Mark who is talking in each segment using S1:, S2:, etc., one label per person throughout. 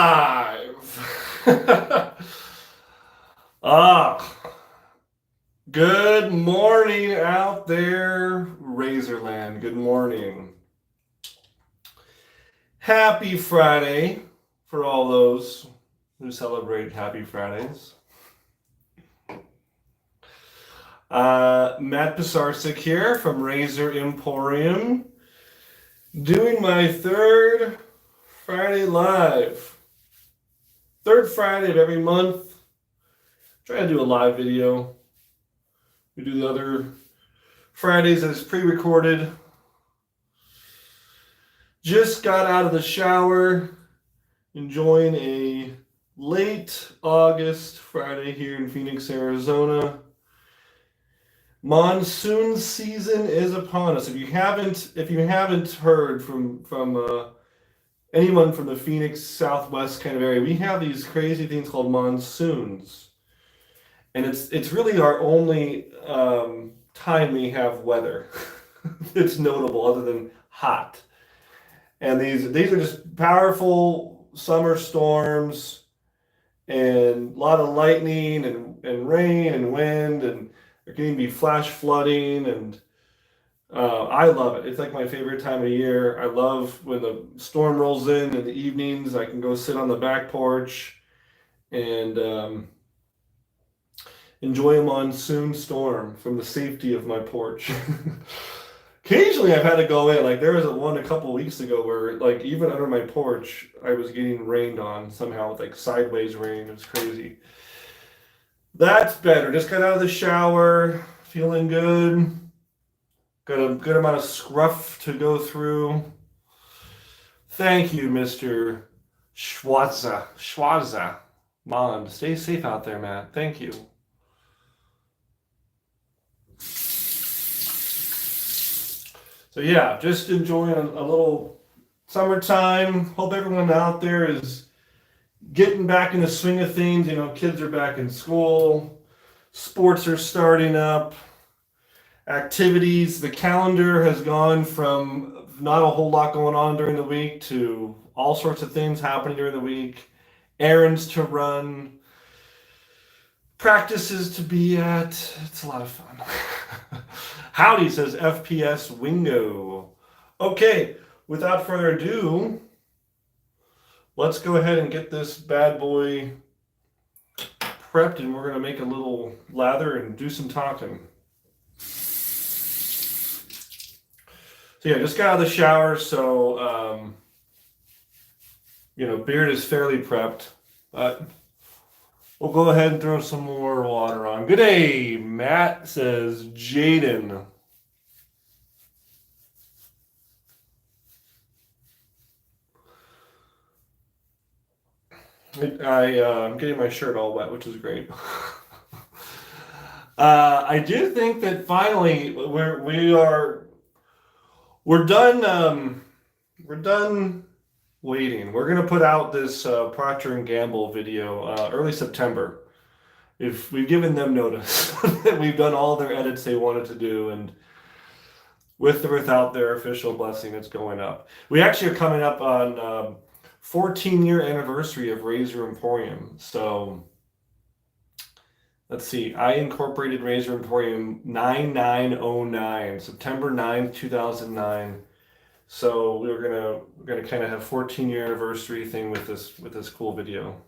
S1: live. ah, Good morning out there, Razorland. Good morning. Happy Friday for all those who celebrate Happy Fridays. Matt Pisarcik here from Razor Emporium, doing my third Friday live. Third Friday of every month. Try to do a live video. We do the other Fridays as pre-recorded. Just got out of the shower, enjoying a late August Friday here in Phoenix, Arizona. Monsoon season is upon us. If you haven't heard from anyone from the Phoenix Southwest kind of area, we have these crazy things called monsoons, and it's really our only time we have weather. It's notable, other than hot. And these are just powerful summer storms, and a lot of lightning and rain and wind, and there can even be flash flooding, and I love it. It's like my favorite time of year. I love when the storm rolls in the evenings. I can go sit on the back porch and enjoy a monsoon storm from the safety of my porch. Occasionally I've had to go in. Like there was one a couple weeks ago where like even under my porch I was getting rained on somehow with like sideways rain. It was crazy. That's better. Just got out of the shower, feeling good. Got a good amount of scruff to go through. Thank you, Mr. Schwarza. Mond. Stay safe out there, Matt. Thank you. So yeah, just enjoying a little summertime. Hope everyone out there is getting back in the swing of things. You know, kids are back in school. Sports are starting up. Activities. The calendar has gone from not a whole lot going on during the week to all sorts of things happening during the week. Errands to run. Practices to be at. It's a lot of fun. Howdy, says FPS Wingo. Okay, without further ado, let's go ahead and get this bad boy prepped, and we're going to make a little lather and do some talking. So yeah, just got out of the shower, so beard is fairly prepped, but we'll go ahead and throw some more water on. Good day, Matt, says Jaden. I'm getting my shirt all wet, which is great. I do think that finally we're done. We're done waiting. We're gonna put out this Procter and Gamble video early September. If we've given them notice that we've done all their edits they wanted to do, and with or without their official blessing, it's going up. We actually are coming up on 14-year anniversary of Razor Emporium. So let's see. I incorporated Razor Emporium 9909, September 9th, 2009. So we're gonna kind of have 14-year anniversary thing with this cool video.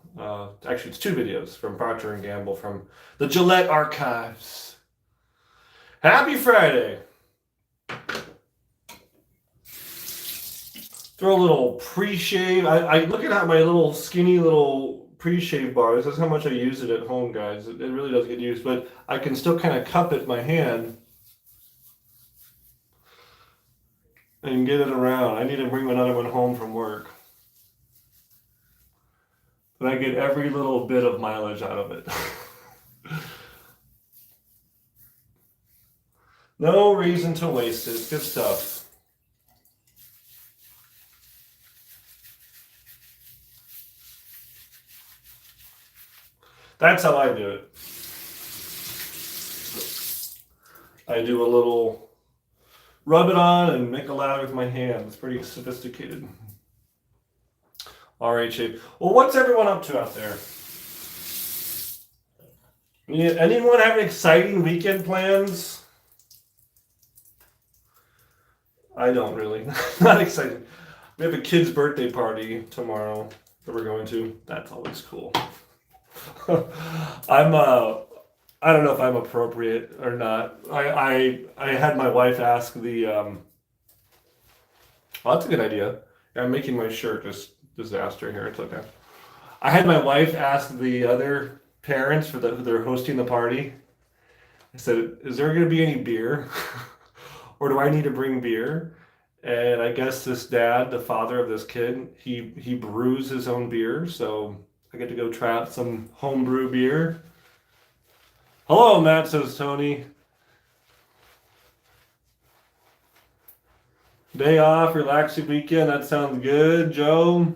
S1: Actually, it's two videos from Procter and Gamble from the Gillette archives. Happy Friday! Throw a little pre-shave. I look at my little skinny little pre-shave bar. This is how much I use it at home, guys. It really does get used, but I can still kind of cup it in my hand and get it around. I need to bring another one home from work. But I get every little bit of mileage out of it. No reason to waste it. Good stuff. That's how I do it. I do a little rub it on and make a lather with my hand. It's pretty sophisticated. All right, Shape. Well, what's everyone up to out there? Anyone have exciting weekend plans? I don't really. Not excited. We have a kid's birthday party tomorrow that we're going to. That's always cool. I'm I don't know if I'm appropriate or not. I had my wife ask the well, that's a good idea. Yeah, I'm making my shirt just disaster here. It's okay. I had my wife ask the other parents for who they're hosting the party. I said, "Is there going to be any beer, or do I need to bring beer?" And I guess this dad, the father of this kid, he brews his own beer, so I get to go try out some homebrew beer. Hello, Matt, says Tony. Day off, relaxing weekend. That sounds good, Joe.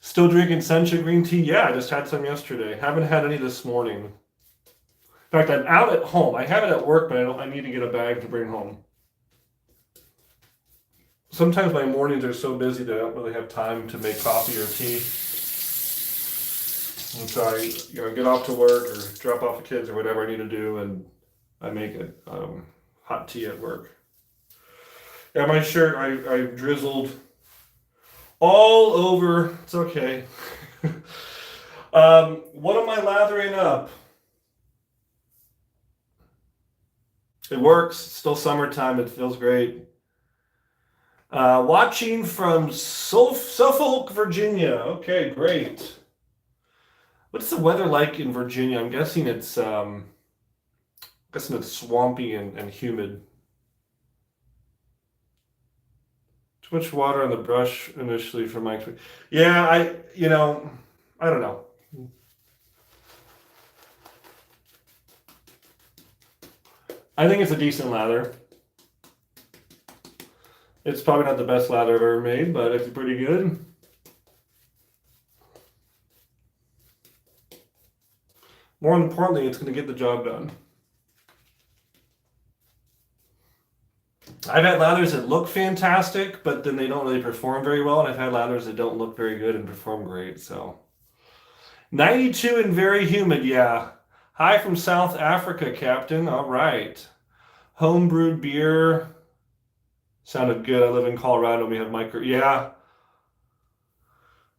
S1: Still drinking sencha green tea? Yeah, I just had some yesterday. Haven't had any this morning. In fact, I'm out at home. I have it at work, but I need to get a bag to bring home. Sometimes my mornings are so busy that I don't really have time to make coffee or tea. And so I get off to work or drop off the kids or whatever I need to do, and I make it hot tea at work. Yeah, my shirt I drizzled all over. It's okay. What am I lathering up? It works. It's still summertime. It feels great. Watching from Suffolk, Virginia. Okay, great. What's the weather like in Virginia? I'm guessing it's swampy and humid. Too much water on the brush initially for my experience. Yeah, I don't know. I think it's a decent lather. It's probably not the best lather I've ever made, but it's pretty good. More importantly, it's going to get the job done. I've had lathers that look fantastic, but then they don't really perform very well, and I've had lathers that don't look very good and perform great. So 92 and very humid, yeah. Hi from South Africa, Captain. All right. Homebrewed beer. Sounded good. I live in Colorado. We have micro. Yeah.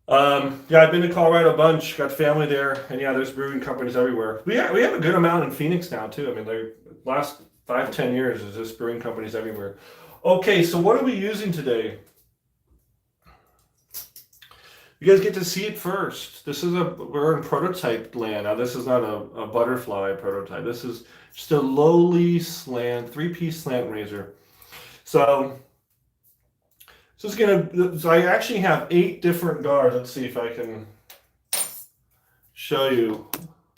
S1: Yeah, I've been to Colorado a bunch. Got family there, and yeah, there's brewing companies everywhere. We have a good amount in Phoenix now too. I mean, the last 5-10 years is just brewing companies everywhere. Okay, so what are we using today? You guys get to see it first. We're in prototype land. Now, this is not a butterfly prototype. This is just a lowly slant, 3-piece slant razor. So I actually have 8 different guards. Let's see if I can show you.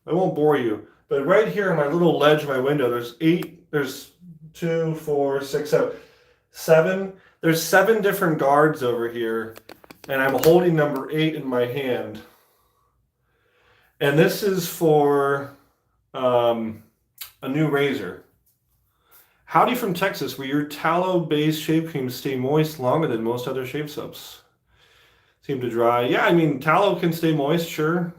S1: I won't bore you, but right here on my little ledge of my window, there's 2, 4, 6, 7. There's 7 different guards over here, and I'm holding number 8 in my hand. And this is for a new razor. Howdy from Texas, where your tallow-based shave creams stay moist longer than most other shave soaps. Seem to dry. Yeah, I mean, tallow can stay moist, sure.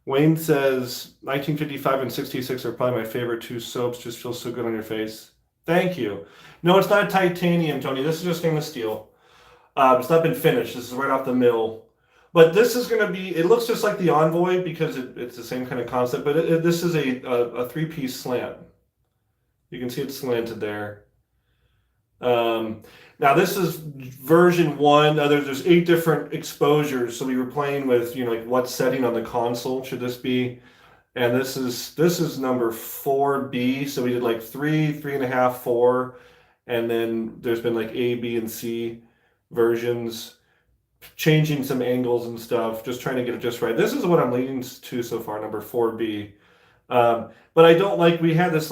S1: Wayne says 1955 and 66 are probably my favorite 2 soaps. Just feels so good on your face. Thank you. No, it's not titanium, Tony. This is just stainless steel. It's not been finished. This is right off the mill. But this is going to be, it looks just like the Envoy because it's the same kind of concept, but this is a 3-piece slant. You can see it's slanted there. Now this is version 1. There's 8 different exposures. So we were playing with, like what setting on the console should this be? And this is number 4B. So we did like 3, 3.5, 4, and then there's been like A, B, and C versions, changing some angles and stuff, just trying to get it just right. This is what I'm leaning to so far, number 4B. But I don't like, we had this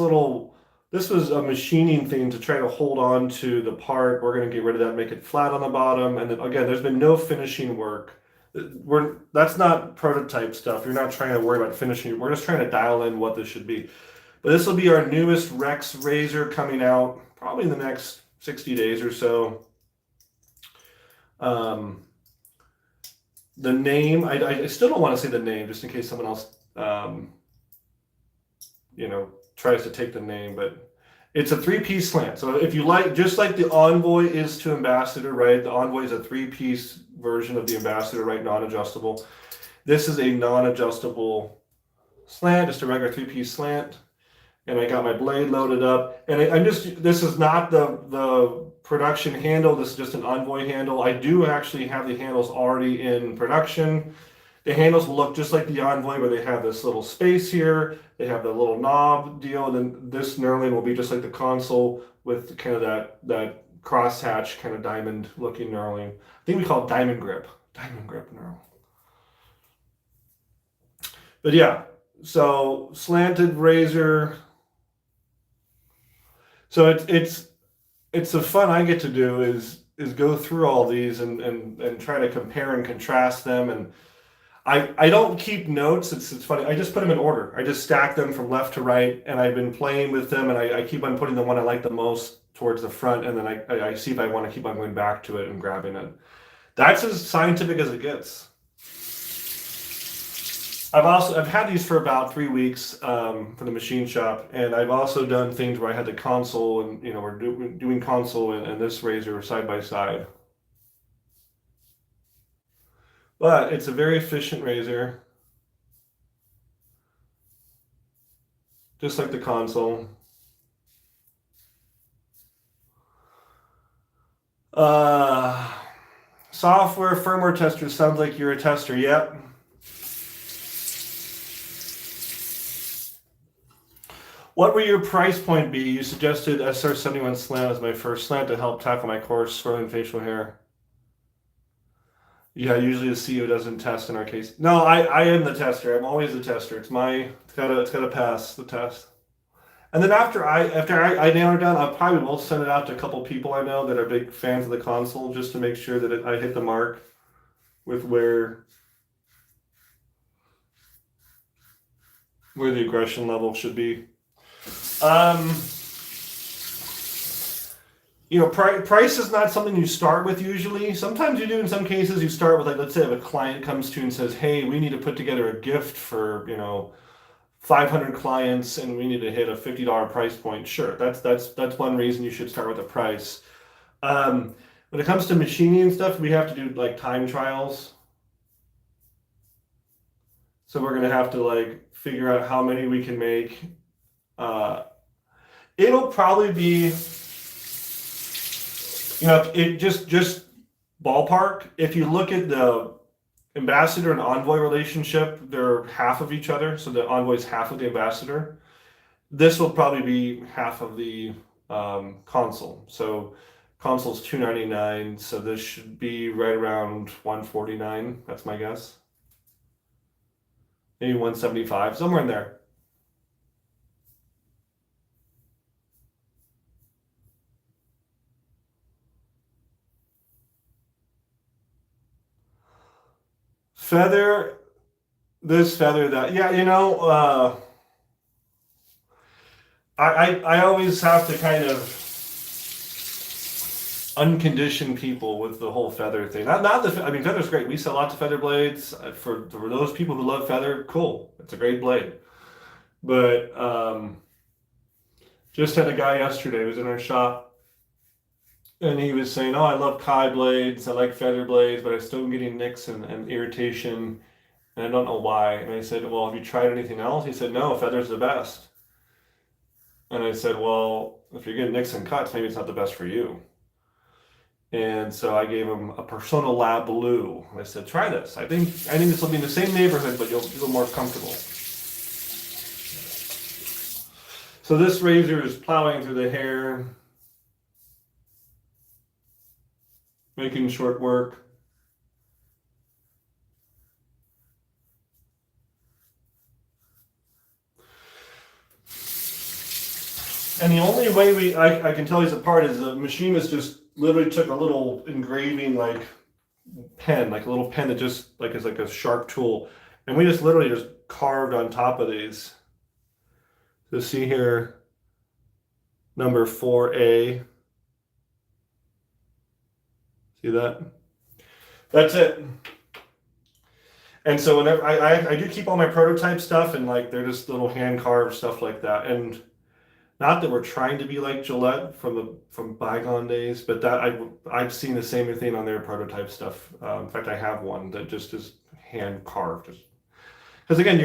S1: was a machining thing to try to hold on to the part. We're going to get rid of that, make it flat on the bottom. And then again, there's been no finishing work. That's not prototype stuff. You're not trying to worry about finishing. We're just trying to dial in what this should be. But this will be our newest Rex razor coming out probably in the next 60 days or so. Um, the name, I still don't want to say the name just in case someone else, tries to take the name, but it's a three-piece slant. So if you like, just like the Envoy is to Ambassador, right? The Envoy is a three-piece version of the Ambassador, right? Non-adjustable. This is a non-adjustable slant, just a regular three-piece slant. And I got my blade loaded up. And this is not the production handle. This is just an Envoy handle. I do actually have the handles already in production. The handles will look just like the Envoy, where they have this little space here. They have the little knob deal. And then this knurling will be just like the console with kind of that crosshatch kind of diamond looking knurling. I think we call it diamond grip. Diamond grip knurl. But yeah, so slanted razor. So it's the fun I get to do is go through all these and try to compare and contrast them. And I don't keep notes. It's funny. I just put them in order. I just stack them from left to right, and I've been playing with them, and I keep on putting the one I like the most towards the front, and then I see if I want to keep on going back to it and grabbing it. That's as scientific as it gets. I've had these for about 3 weeks for the machine shop, and I've also done things where I had the console, and we're doing console and this razor side by side. But it's a very efficient razor, just like the console. Uh, Software firmware tester sounds like you're a tester. Yep. What will your price point be? You suggested SR71 slant as my first slant to help tackle my coarse swirling facial hair. Yeah, usually the CEO doesn't test in our case. No, I am the tester. I'm always the tester. It's gotta pass the test. And then after I nail it down, I probably will send it out to a couple people I know that are big fans of the console just to make sure that I hit the mark with where the aggression level should be. Um, price is not something you start with usually. Sometimes you do. In some cases, you start with, like, let's say if a client comes to you and says, "Hey, we need to put together a gift for 500 clients, and we need to hit a $50 price point." Sure, that's one reason you should start with a price. When it comes to machining and stuff, we have to do like time trials. So we're gonna have to like figure out how many we can make. Uh, it'll probably be, it just ballpark. If you look at the ambassador and envoy relationship, they're half of each other. So the envoy is half of the ambassador. This will probably be half of the console. So console's $299. So this should be right around $149. That's my guess. Maybe $175, somewhere in there. Feather this, feather that. Yeah, I always have to kind of uncondition people with the whole feather thing. Not the. I mean, feather's great. We sell lots of feather blades. For those people who love feather, cool. It's a great blade. But just had a guy yesterday who was in our shop, and he was saying, "Oh, I love Kai blades. I like feather blades, but I'm still getting nicks and irritation, and I don't know why." And I said, "Well, have you tried anything else?" He said, "No, feather's the best." And I said, "Well, if you're getting nicks and cuts, maybe it's not the best for you." And so I gave him a Persona Lab Blue. I said, "Try this. I think this will be in the same neighborhood, but you'll feel more comfortable." So this razor is plowing through the hair, making short work. And the only way I can tell these apart is the machinist just literally took a little engraving like pen, like a little pen that just like is like a sharp tool, and we just literally just carved on top of these. So see here, number 4A. See that? That's it. And so whenever I do keep all my prototype stuff and like they're just little hand carved stuff like that. And not that we're trying to be like Gillette from bygone days, but that I've seen the same thing on their prototype stuff. In fact, I have one that just is hand carved. Because again,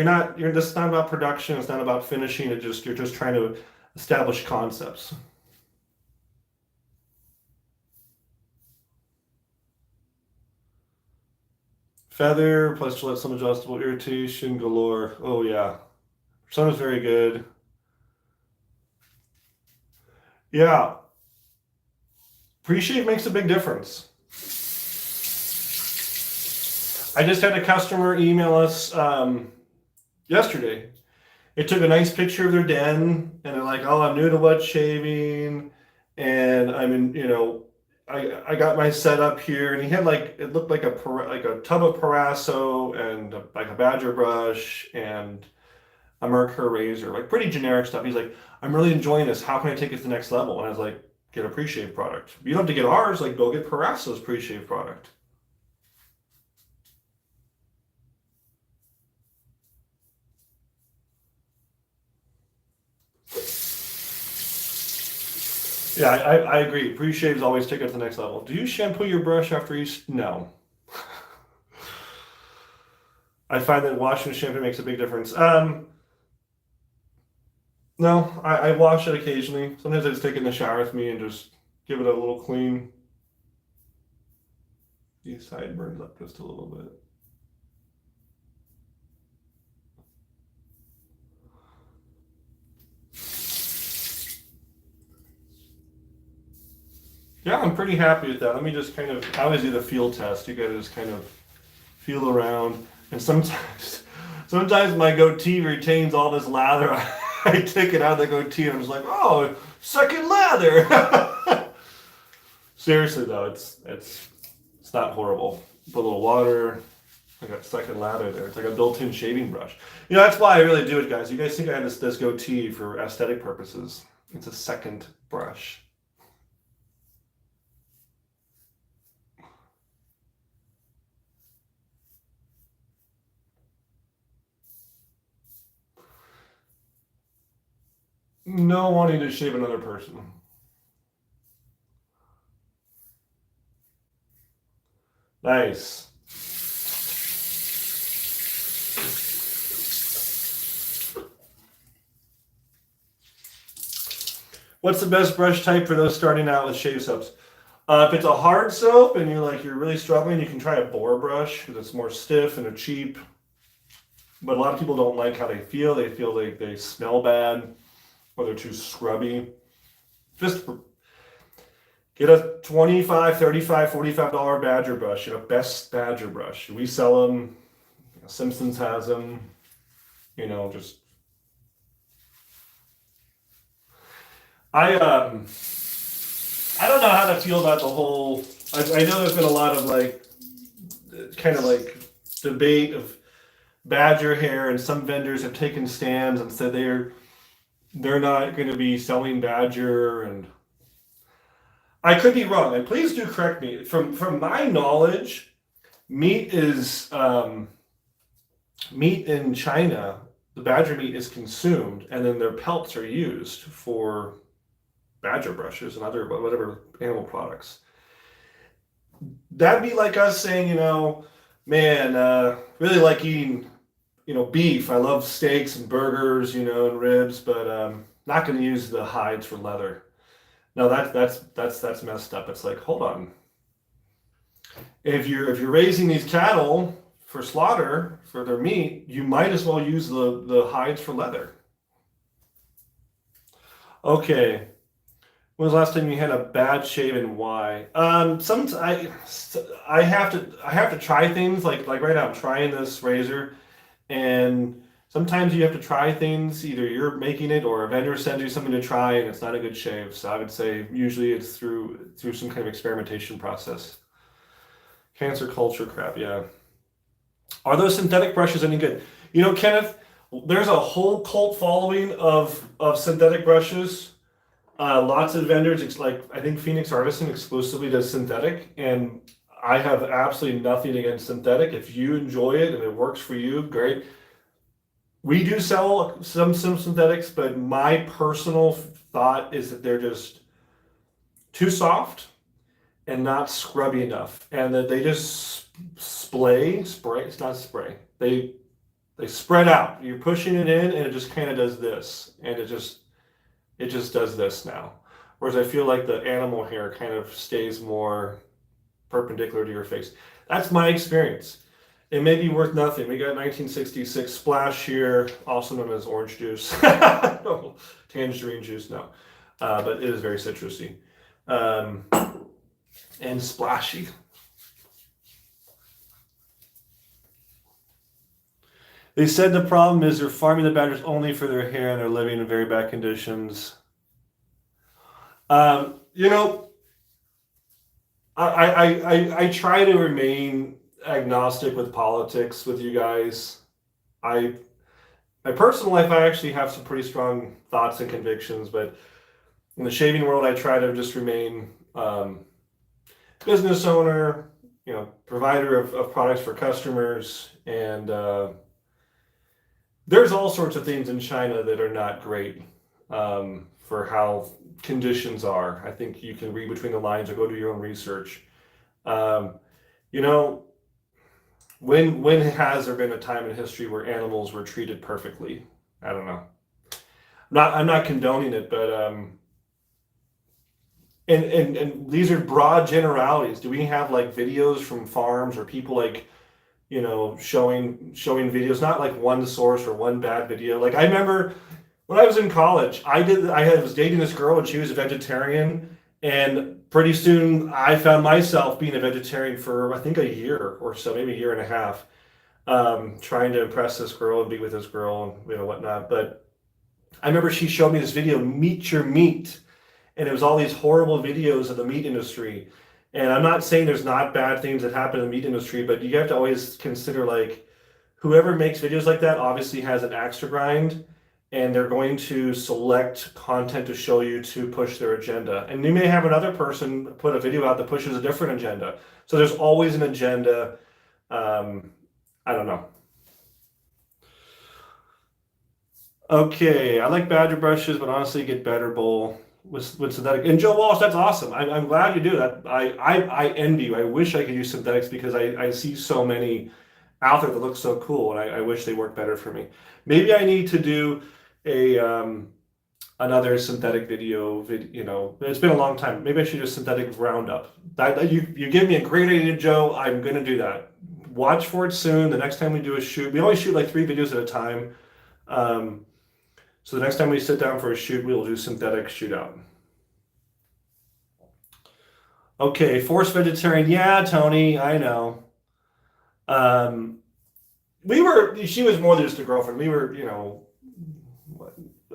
S1: this is not about production. It's not about finishing. You're just trying to establish concepts. Feather plus Gillette some adjustable irritation galore. Oh yeah, some is very good. Yeah, Preshave makes a big difference. I just had a customer email us yesterday. It took a nice picture of their den, and they're like, "Oh, I'm new to wet shaving, and I'm in, I got my setup here." And he had like it looked like a tub of Parasso and like a Badger brush and a Merkur razor, like pretty generic stuff. He's like, "I'm really enjoying this. How can I take it to the next level?" And I was like, "Get a Preshave product. You don't have to get ours. Like, go get Parasso's Preshave product." Yeah, I agree. Pre-shaves always take it to the next level. Do you shampoo your brush after each? No. I find that washing with shampoo makes a big difference. No, I wash it occasionally. Sometimes I just take it in the shower with me and just give it a little clean. These sideburns up just a little bit. Yeah, I'm pretty happy with that. Let me just I always do the feel test. You gotta just kind of feel around. And sometimes my goatee retains all this lather. I take it out of the goatee and I'm just like, oh, second lather. Seriously though, it's not horrible. Put a little water. I got second lather there. It's like a built-in shaving brush. That's why I really do it, guys. You guys think I have this goatee for aesthetic purposes. It's a second brush. No wanting to shave another person. Nice. What's the best brush type for those starting out with shave soaps? If it's a hard soap and you're really struggling, you can try a boar brush because it's more stiff and they're cheap. But a lot of people don't like how they feel. They feel like they smell bad or they're too scrubby. Just get a $25, $35, $45 Badger brush, best Badger brush. We sell them. Simpsons has them. Just I don't know how to feel about the whole. I know there's been a lot of kind of like debate of Badger hair, and some vendors have taken stands and said they're not going to be selling Badger, and I could be wrong. And please do correct me. From my knowledge, meat in China. The Badger meat is consumed, and then their pelts are used for Badger brushes and other whatever animal products. That'd be like us saying, man, really like eating, beef. I love steaks and burgers, and ribs, but not going to use the hides for leather. No, that's messed up. It's like, hold on. If you're raising these cattle for slaughter for their meat, you might as well use the hides for leather. Okay. When was the last time you had a bad shave and why? I have to try things like right now I'm trying this razor, and sometimes you have to try things. Either you're making it or a vendor sends you something to try, and it's not a good shave. So I would say usually it's through some kind of experimentation process. Cancer culture crap, yeah. Are those synthetic brushes any good? Kenneth, there's a whole cult following of synthetic brushes. Lots of vendors, it's like I think Phoenix Artisan exclusively does synthetic, and I have absolutely nothing against synthetic. If you enjoy it and it works for you, great. We do sell some synthetics, but my personal thought is that they're just too soft and not scrubby enough, and that they just spray. It's not spray. They spread out. You're pushing it in, and it just kind of does this, and it just does this now. Whereas I feel like the animal hair kind of stays more perpendicular to your face. That's my experience. It may be worth nothing. We got 1966 Splash here, also known as orange juice. No, tangerine juice, no. But it is very citrusy. And splashy. They said the problem is they're farming the badgers only for their hair and they're living in very bad conditions. You know, I try to remain agnostic with politics with you guys. I My personal life, I actually have some pretty strong thoughts and convictions, but in the shaving world, I try to just remain business owner, provider of products for customers, and there's all sorts of things in China that are not great for how conditions are. I think you can read between the lines or go do your own research. Um, you know, when has there been a time in history where animals were treated perfectly? I don't know. I'm not condoning it, but and these are broad generalities. Do we have like videos from farms or people like showing videos, not like one source or one bad video? Like I remember when I was in college, was dating this girl and she was a vegetarian, and pretty soon I found myself being a vegetarian for I think a year or so, maybe a year and a half, trying to impress this girl and be with this girl and whatnot. But I remember she showed me this video, Meet Your Meat, and it was all these horrible videos of the meat industry. And I'm not saying there's not bad things that happen in the meat industry, but you have to always consider like whoever makes videos like that obviously has an axe to grind, and they're going to select content to show you to push their agenda. And you may have another person put a video out that pushes a different agenda. So there's always an agenda. I don't know. Okay, I like Badger brushes, but honestly, get better bowl with synthetic. And Joe Walsh, that's awesome. I'm glad you do that. I envy you. I wish I could use synthetics because I see so many out there that look so cool, and I wish they worked better for me. Maybe I need to do a another synthetic video. It's been a long time. Maybe I should do a synthetic roundup. You give me a great idea, Joe. I'm gonna do that. Watch for it soon. The next time we do a shoot, we always shoot like 3 videos at a time. Um, so the next time we sit down for a shoot, we'll do synthetic shootout. Okay, forced vegetarian. Yeah, Tony, I know. Um, she was more than just a girlfriend. We were,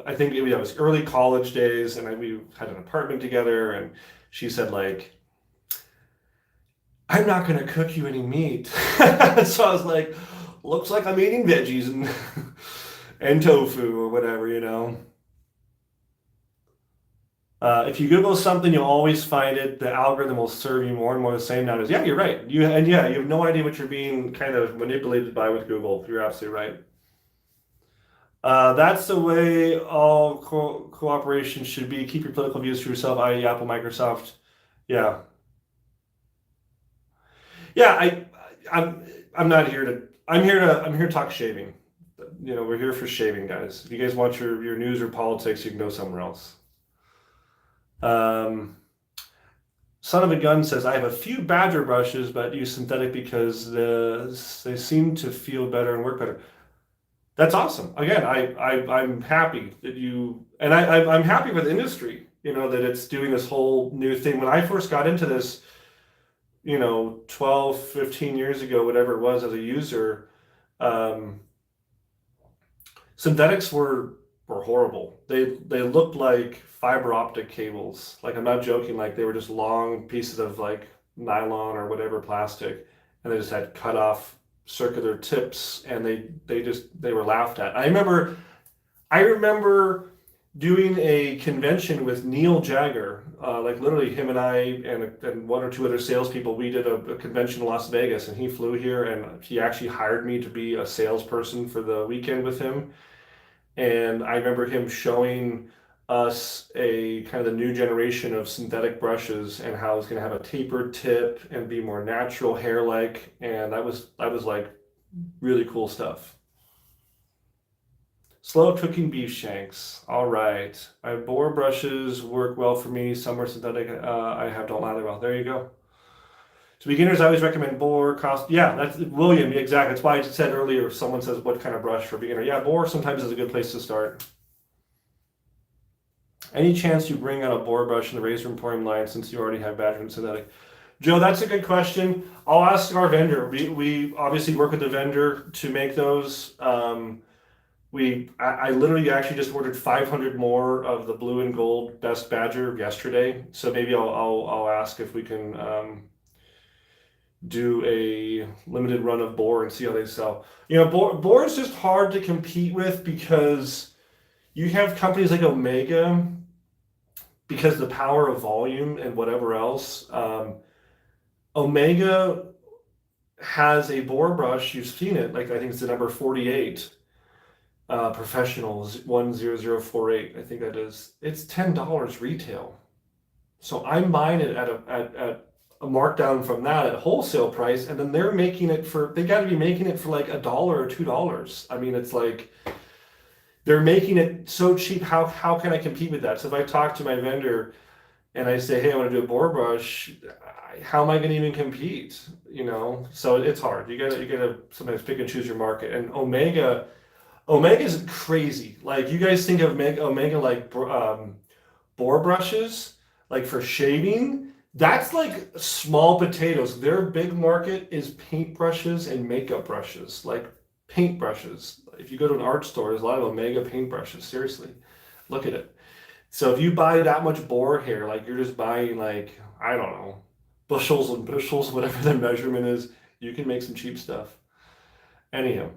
S1: I think it was early college days, and we had an apartment together, and she said, like, I'm not going to cook you any meat. So I was like, looks like I'm eating veggies and, and tofu or whatever. If you Google something, you'll always find it. The algorithm will serve you more and more the same nowadays. Yeah, you're right. You have no idea what you're being kind of manipulated by with Google. You're absolutely right. That's the way all cooperation should be. Keep your political views to yourself, i.e., Apple, Microsoft. Yeah, yeah. I'm not here to. I'm here to talk shaving. We're here for shaving, guys. If you guys want your news or politics, you can go somewhere else. Um, Son of a Gun says, I have a few Badger brushes, but use synthetic because they seem to feel better and work better. That's awesome. Again, I'm happy that I'm happy with the industry, that it's doing this whole new thing. When I first got into this, 12, 15 years ago, whatever it was as a user, um, synthetics were horrible. They looked like fiber optic cables. Like I'm not joking. Like they were just long pieces of like nylon or whatever plastic, and they just had cut off circular tips, and they were laughed at. I remember doing a convention with Neil Jagger. Like literally him and I and one or two other salespeople, we did a convention in Las Vegas, and he flew here and he actually hired me to be a salesperson for the weekend with him. And I remember him showing us a kind of the new generation of synthetic brushes and how it's going to have a tapered tip and be more natural hair like. And that was like really cool stuff. Slow cooking beef shanks. All right. My boar brushes work well for me. Some are synthetic. I have don't lather well. There you go. To beginners, I always recommend boar. Cost. Yeah, that's William. Exactly. That's why I said earlier. If someone says what kind of brush for beginner, yeah, boar sometimes is a good place to start. Any chance you bring out a boar brush in the Razor Emporium line since you already have Badger and synthetic? Joe, that's a good question. I'll ask our vendor. We obviously work with the vendor to make those. I literally actually just ordered 500 more of the blue and gold Best Badger yesterday. So maybe I'll ask if we can do a limited run of boar and see how they sell. Boar is just hard to compete with because you have companies like Omega, because the power of volume and whatever else. Omega has a boar brush. You've seen it. Like I think it's the number 48. Professionals 10048, I think that is. It's $10 retail. So I'm buying it at a markdown from that at wholesale price, and then they got to be making it for like $1 or $2. I mean, it's like they're making it so cheap. How can I compete with that? So if I talk to my vendor and I say, hey, I want to do a boar brush, how am I going to even compete? So it's hard. You gotta sometimes pick and choose your market. And Omega is crazy. Like you guys think of Omega like boar brushes, like for shaving. That's like small potatoes. Their big market is paint brushes and makeup brushes, like paint brushes. If you go to an art store, there's a lot of Omega paint brushes. Seriously, look at it. So if you buy that much boar hair, like you're just buying like, I don't know, bushels and bushels, whatever the measurement is, you can make some cheap stuff. Anyhow.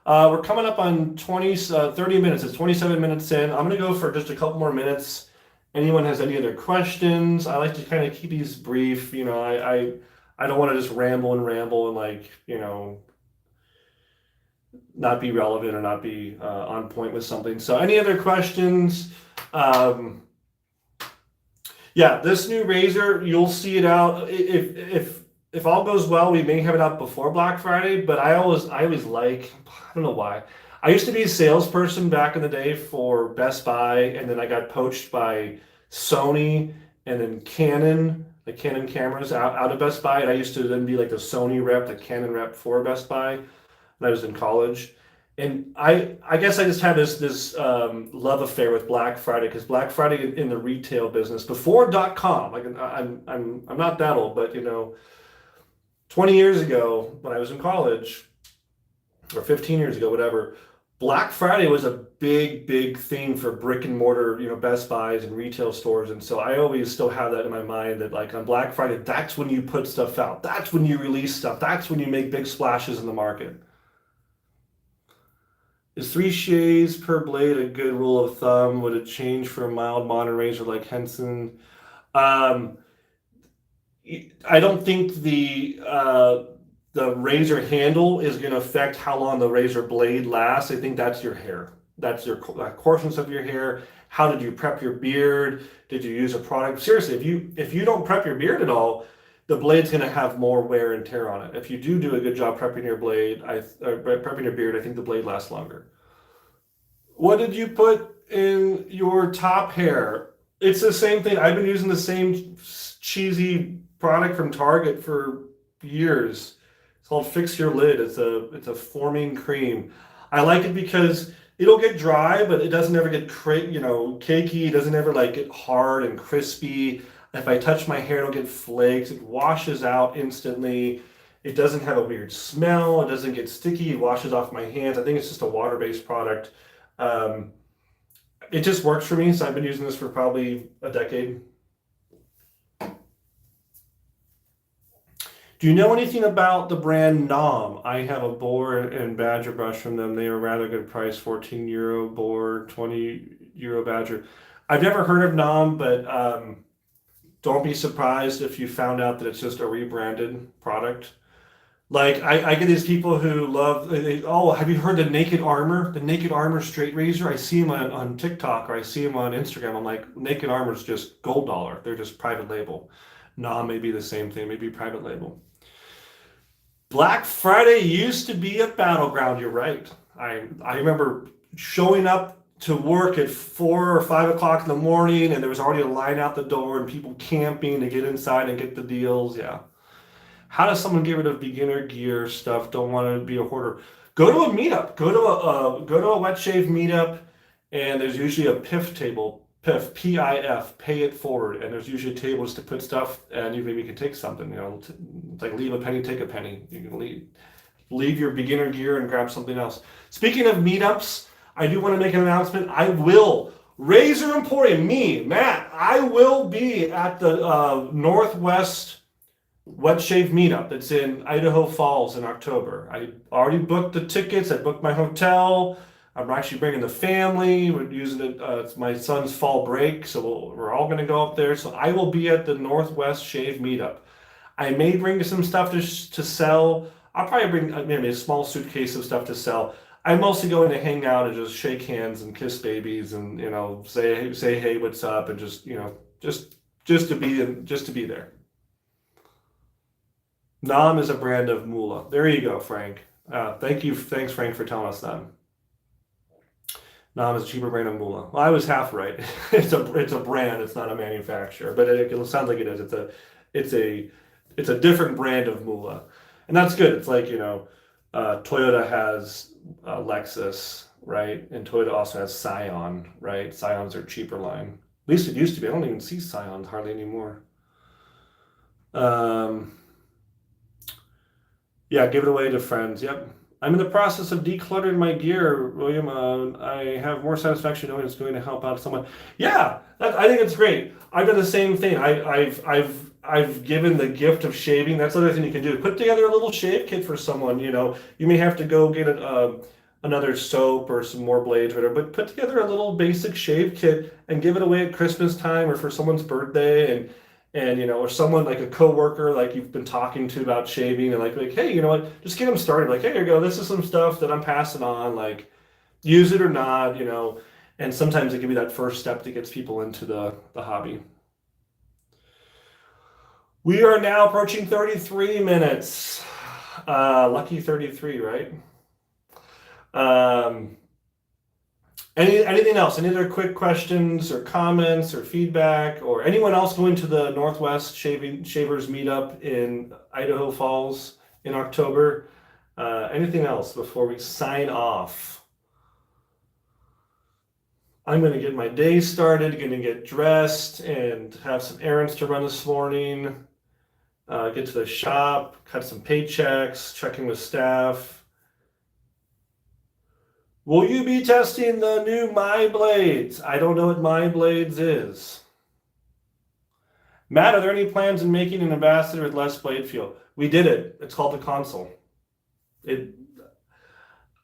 S1: We're coming up on 30 minutes. It's 27 minutes in. I'm going to go for just a couple more minutes. Anyone has any other questions? I like to kind of keep these brief. I don't want to just ramble and like, not be relevant or not be on point with something. So any other questions? Um, yeah, this new razor, you'll see it out. If all goes well, we may have it out before Black Friday, but I always like, I don't know why. I used to be a salesperson back in the day for Best Buy, and then I got poached by Sony and then Canon, the Canon cameras out of Best Buy. And I used to then be like the Sony rep, the Canon rep for Best Buy when I was in college. And I guess I just had this love affair with Black Friday, because Black Friday in the retail business before .com, like I'm not that old, but 20 years ago when I was in college, or 15 years ago, whatever, Black Friday was a big, big thing for brick and mortar, Best Buys and retail stores. And so I always still have that in my mind that like on Black Friday, that's when you put stuff out. That's when you release stuff. That's when you make big splashes in the market. Is 3 shades per blade a good rule of thumb? Would it change for a mild modern razor like Henson? Um, I don't think the razor handle is going to affect how long the razor blade lasts. I think that's your hair. That's your coarseness of your hair. How did you prep your beard? Did you use a product? Seriously, if you don't prep your beard at all, the blade's going to have more wear and tear on it. If you do a good job prepping your prepping your beard, I think the blade lasts longer. What did you put in your top hair? It's the same thing. I've been using the same cheesy product from Target for years. It's called Fix Your Lid. It's a forming cream. I like it because it'll get dry, but it doesn't ever get cakey. It doesn't ever like get hard and crispy. If I touch my hair, it'll get flakes. It washes out instantly. It doesn't have a weird smell. It doesn't get sticky. It washes off my hands. I think it's just a water-based product. Um, it just works for me, so I've been using this for probably a decade. Do you know anything about the brand Nom? I have a boar and badger brush from them. They are a rather good price, 14 euro boar, 20 euro badger. I've never heard of Nom, but don't be surprised if you found out that it's just a rebranded product. Like I get these people who love, oh, have you heard the Naked Armor? The Naked Armor straight razor? I see them on TikTok or I see them on Instagram. I'm like, Naked Armor is just gold dollar. They're just private label. Nom may be the same thing, maybe private label. Black Friday used to be a battleground. You're right. I remember showing up to work at 4 or 5 o'clock in the morning, and there was already a line out the door, and people camping to get inside and get the deals. Yeah. How does someone get rid of beginner gear stuff? Don't want to be a hoarder. Go to a meetup. Go to a wet shave meetup, and there's usually a PIF table. PIF, PIF, pay it forward, and there's usually tables to put stuff, and you maybe can take something. It's like leave a penny, take a penny. You can leave your beginner gear and grab something else. Speaking of meetups, I do want to make an announcement. I will Razor Emporium, me, Matt. I will be at the Northwest Wet Shave Meetup that's in Idaho Falls in October. I already booked the tickets. I booked my hotel. I'm actually bringing the family. We're using it. It's my son's fall break, so we're all going to go up there. So I will be at the Northwest Shave Meetup. I may bring some stuff to sell. I'll probably bring maybe a small suitcase of stuff to sell. I'm mostly going to hang out and just shake hands and kiss babies and say hey, what's up, and just to be there. Nom is a brand of Moolah. There you go, Frank. Thanks, Frank, for telling us that. Nom is a cheaper brand of Moolah. Well, I was half right. It's a brand. It's not a manufacturer, but it sounds like it is. It's a different brand of Moolah, and that's good. It's like Toyota has Lexus, right? And Toyota also has Scion, right? Scion's their cheaper line. At least it used to be. I don't even see Scions hardly anymore. Yeah, give it away to friends. Yep. I'm in the process of decluttering my gear, William. I have more satisfaction knowing it's going to help out someone. Yeah, I think it's great. I've done the same thing. I've given the gift of shaving. That's the other thing you can do. Put together a little shave kit for someone. You may have to go get another soap or some more blades, or whatever. But put together a little basic shave kit and give it away at Christmas time or for someone's birthday, and or someone like a coworker like you've been talking to about shaving, and like hey, you know what, just get them started. Like, hey, here you go, this is some stuff that I'm passing on, like use it or not. And sometimes it can be that first step that gets people into the hobby. We are now approaching 33 minutes. Lucky 33, right? Anything else? Any other quick questions or comments or feedback, or anyone else going to the Northwest Shavers Meetup in Idaho Falls in October? Anything else before we sign off? I'm going to get my day started, going to get dressed and have some errands to run this morning. Get to the shop, cut some paychecks, checking with staff. Will you be testing the new My Blades? I don't know what My Blades is. Matt, are there any plans in making an ambassador with less blade feel? We did it. It's called the console.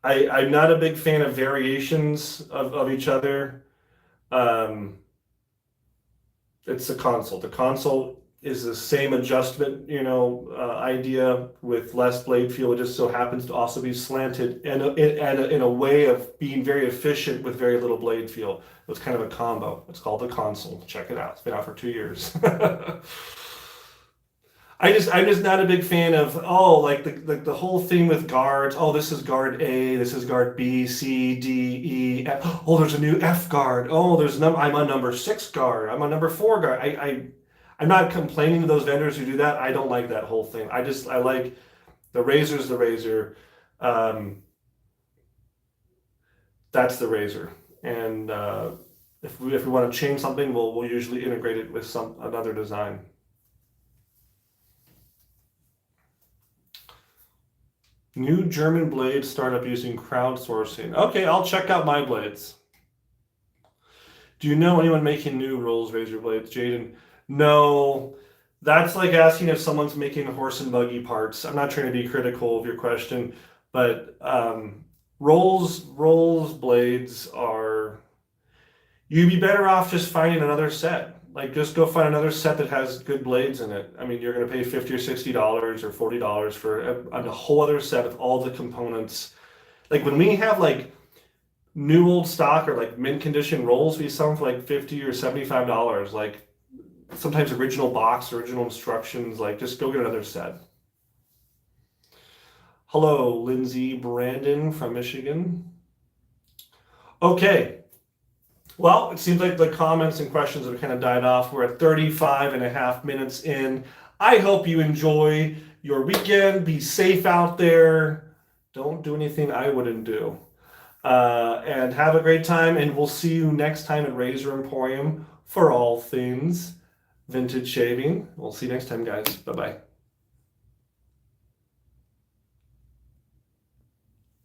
S1: I'm not a big fan of variations of each other. It's the console. The console is the same adjustment, idea with less blade feel. It just so happens to also be slanted and in a way of being very efficient with very little blade feel. It's kind of a combo. It's called the console. Check it out. It's been out for 2 years. I'm just not a big fan of like the whole thing with guards. Oh, this is guard A, this is guard B, C, D, E, F. Oh, there's a new F guard. Oh, I'm on number 6 guard. I'm on number 4 guard. I'm not complaining to those vendors who do that. I don't like that whole thing. I like the razor's the razor. That's the razor. And if we want to change something, we'll usually integrate it with another design. New German blade startup using crowdsourcing. Okay, I'll check out My Blades. Do you know anyone making new rolls razor blades, Jaden? No, That's like asking if someone's making horse and buggy parts. I'm not trying to be critical of your question, but rolls blades are. You'd be better off just finding another set. Like just go find another set that has good blades in it. I mean, you're gonna pay $50 or $60 or $40 for a whole other set with all the components. Like when we have like new old stock or like mint condition rolls, we sell them for like $50 or $75. Like sometimes original box, original instructions. Like just go get another set. Hello, Lindsay Brandon from Michigan. Okay. Well, it seems like the comments and questions have kind of died off. We're at 35 and a half minutes in. I hope you enjoy your weekend. Be safe out there. Don't do anything I wouldn't do. And have a great time. And we'll see you next time at Razor Emporium for all things vintage shaving. We'll see you next time, guys. Bye bye.